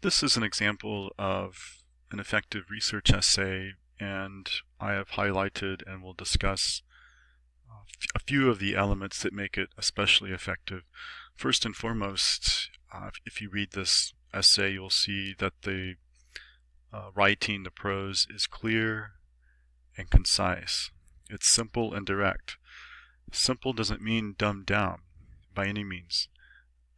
This is an example of an effective research essay, and I have highlighted and will discuss a few of the elements that make it especially effective. First and foremost, if you read this essay, you'll see that the writing, the prose, is clear and concise. It's simple and direct. Simple doesn't mean dumbed down by any means.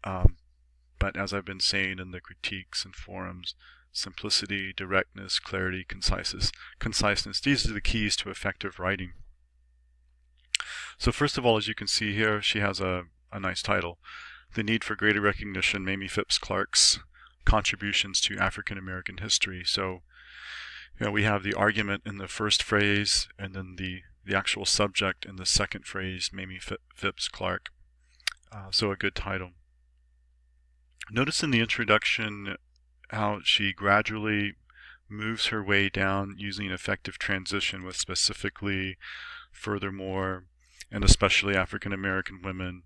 But as I've been saying in the critiques and forums, simplicity, directness, clarity, conciseness, these are the keys to effective writing. So first of all, as you can see here, she has a nice title, The Need for Greater Recognition, Mamie Phipps Clark's Contributions to African American History. So we have the argument in the first phrase, and then the actual subject in the second phrase, Mamie Phipps Clark. So a good title. Notice in the introduction how she gradually moves her way down using effective transition with specifically, furthermore, and especially African American women,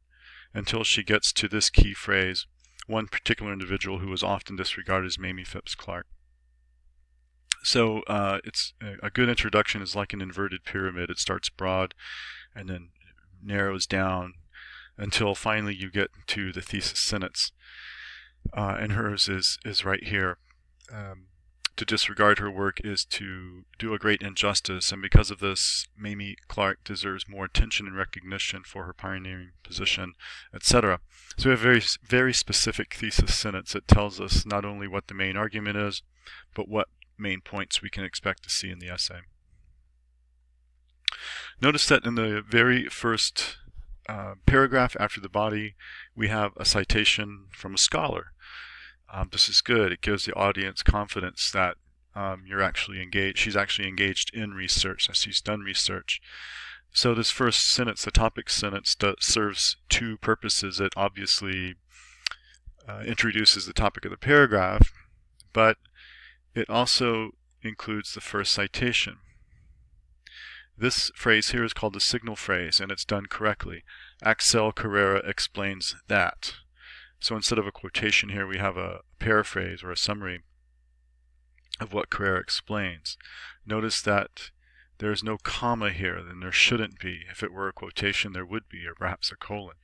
until she gets to this key phrase, one particular individual who was often disregarded as Mamie Phipps Clark. So it's a good introduction is like an inverted pyramid. It starts broad and then narrows down until finally you get to the thesis sentence. And hers is right here. To disregard her work is to do a great injustice, and because of this, Mamie Clark deserves more attention and recognition for her pioneering position, etc. So we have a very, very specific thesis sentence that tells us not only what the main argument is, but what main points we can expect to see in the essay. Notice that in the very first paragraph after the body, we have a citation from a scholar. This is good. It gives the audience confidence that you're actually engaged. She's actually engaged in research, that she's done research. So this first sentence, the topic sentence, serves two purposes. It obviously introduces the topic of the paragraph, but it also includes the first citation. This phrase here is called the signal phrase, and it's done correctly. Axel Carrera explains that. So instead of a quotation here, we have a paraphrase or a summary of what Carrera explains. Notice that there's no comma here, then there shouldn't be. If it were a quotation, there would be, or perhaps a colon.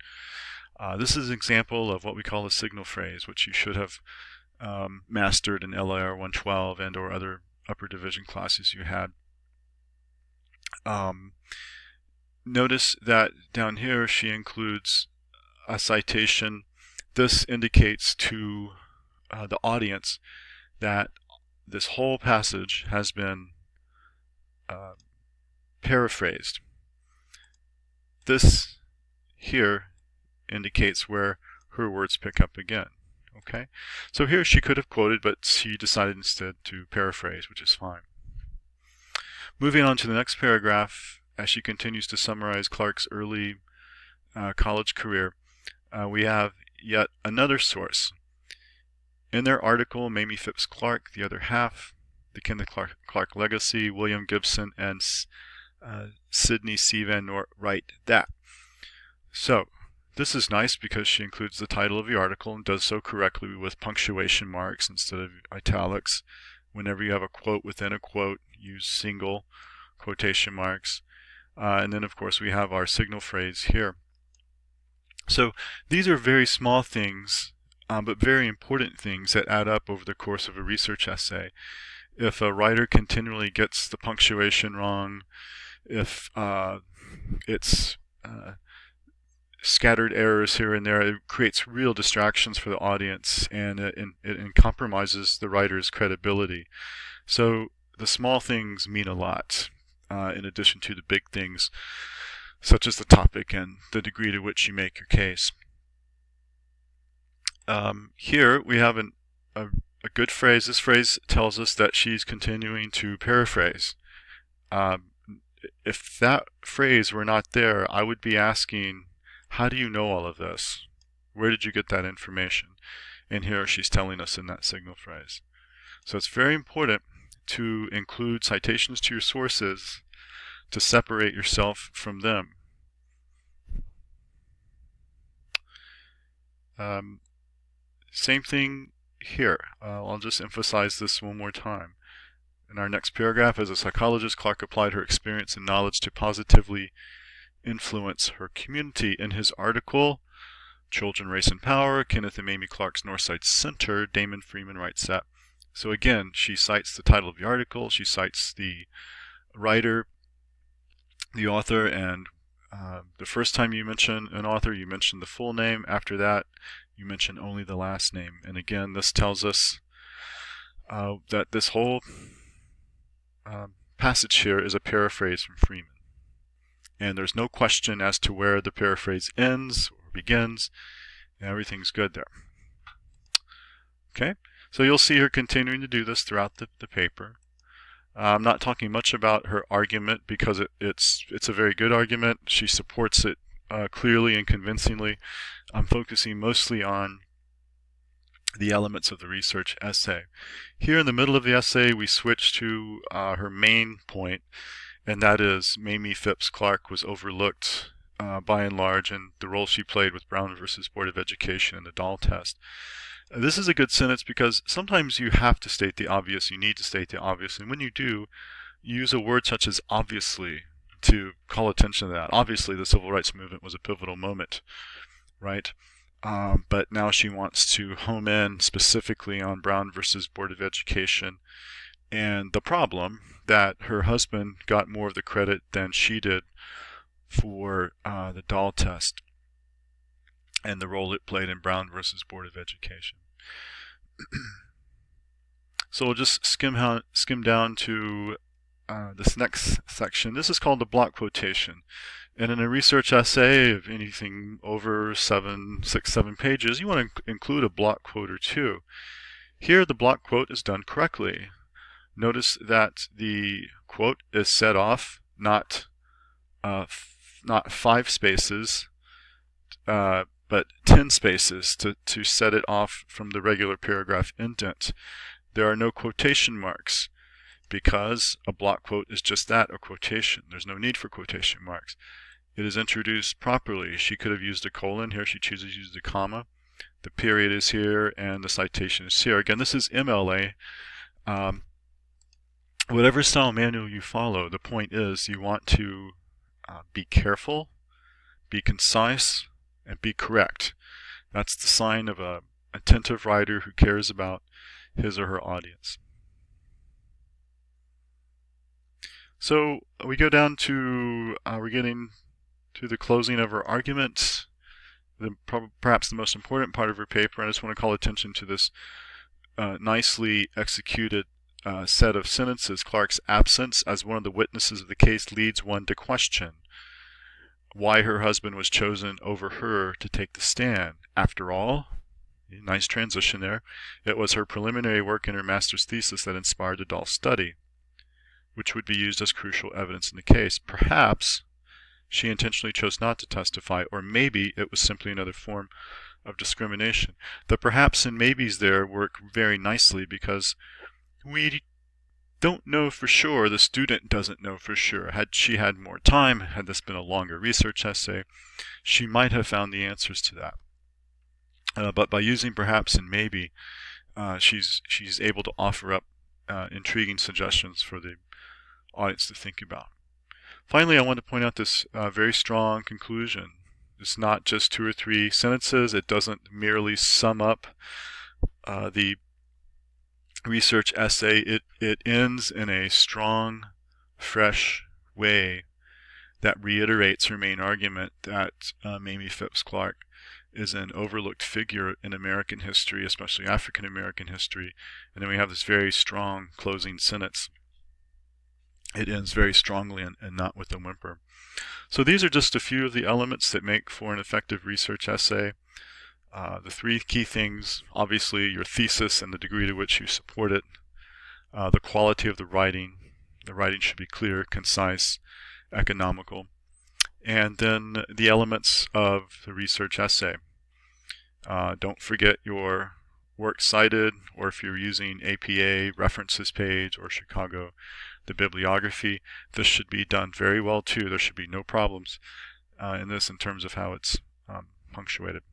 This is an example of what we call a signal phrase, which you should have mastered in LIR 112 and or other upper division classes you had. Notice that down here she includes a citation. This indicates to the audience that this whole passage has been paraphrased. This here indicates where her words pick up again. Okay, so here she could have quoted, but she decided instead to paraphrase, which is fine. Moving on to the next paragraph, as she continues to summarize Clark's early college career, we have yet another source. In their article, Mamie Phipps Clark, The Other Half, The Kenneth Clark Legacy, William Gibson and Sidney C. Van Noort write that. So this is nice because she includes the title of the article and does so correctly with punctuation marks instead of italics. Whenever you have a quote within a quote, use single quotation marks. And then of course we have our signal phrase here. So these are very small things, but very important things that add up over the course of a research essay. If a writer continually gets the punctuation wrong, if it's scattered errors here and there, it creates real distractions for the audience, and it compromises the writer's credibility. So the small things mean a lot, in addition to the big things, such as the topic and the degree to which you make your case. Here we have a good phrase. This phrase tells us that she's continuing to paraphrase. If that phrase were not there, I would be asking, how do you know all of this? Where did you get that information? And here she's telling us in that signal phrase. So it's very important to include citations to your sources to separate yourself from them. Same thing here. I'll just emphasize this one more time. In our next paragraph, as a psychologist, Clark applied her experience and knowledge to positively influence her community. In his article, Children, Race, and Power, Kenneth and Mamie Clark's Northside Center, Damon Freeman writes that. So again, she cites the title of the article, she cites the writer, the author, and the first time you mention an author, you mention the full name. After that, you mention only the last name. And again, this tells us that this whole passage here is a paraphrase from Freeman. And there's no question as to where the paraphrase ends or begins. And everything's good there. Okay, so you'll see her continuing to do this throughout the paper. I'm not talking much about her argument because it's a very good argument. She supports it clearly and convincingly. I'm focusing mostly on the elements of the research essay. Here in the middle of the essay, we switch to her main point, and that is Mamie Phipps Clark was overlooked by and large in the role she played with Brown versus Board of Education in the Dahl test. This is a good sentence because sometimes you have to state the obvious, you need to state the obvious, and when you do, use a word such as obviously to call attention to that. Obviously, the civil rights movement was a pivotal moment, right? But now she wants to home in specifically on Brown versus Board of Education and the problem that her husband got more of the credit than she did for the Dahl test and the role it played in Brown versus Board of Education. So we'll just skim down to this next section. This is called the block quotation. And in a research essay of anything over 6, 7 pages, you want to include a block quote or two. Here the block quote is done correctly. Notice that the quote is set off not 5 spaces, but 10 spaces to set it off from the regular paragraph indent. There are no quotation marks because a block quote is just that, a quotation. There's no need for quotation marks. It is introduced properly. She could have used a colon. Here she chooses to use the comma. The period is here and the citation is here. Again, this is MLA. Whatever style manual you follow, the point is you want to be careful, be concise, and be correct. That's the sign of an attentive writer who cares about his or her audience. So we go down to, we're getting to the closing of her argument, perhaps the most important part of her paper, and I just want to call attention to this nicely executed set of sentences. Clark's absence as one of the witnesses of the case leads one to question why her husband was chosen over her to take the stand. After all, nice transition there, it was her preliminary work in her master's thesis that inspired the Dahl study, which would be used as crucial evidence in the case. Perhaps she intentionally chose not to testify, or maybe it was simply another form of discrimination. The perhaps and maybes there work very nicely because we don't know for sure, the student doesn't know for sure. Had she had more time, had this been a longer research essay, she might have found the answers to that. But by using perhaps and maybe, she's able to offer up intriguing suggestions for the audience to think about. Finally, I want to point out this very strong conclusion. It's not just 2 or 3 sentences. It doesn't merely sum up the research essay. It ends in a strong, fresh way that reiterates her main argument that Mamie Phipps Clark is an overlooked figure in American history, especially African American history. And then we have this very strong closing sentence. It ends very strongly and not with a whimper. So these are just a few of the elements that make for an effective research essay. The 3 key things, obviously your thesis and the degree to which you support it, the quality of the writing should be clear, concise, economical, and then the elements of the research essay. Don't forget your works cited, or if you're using APA, references page, or Chicago, the bibliography. This should be done very well too. There should be no problems in this in terms of how it's punctuated.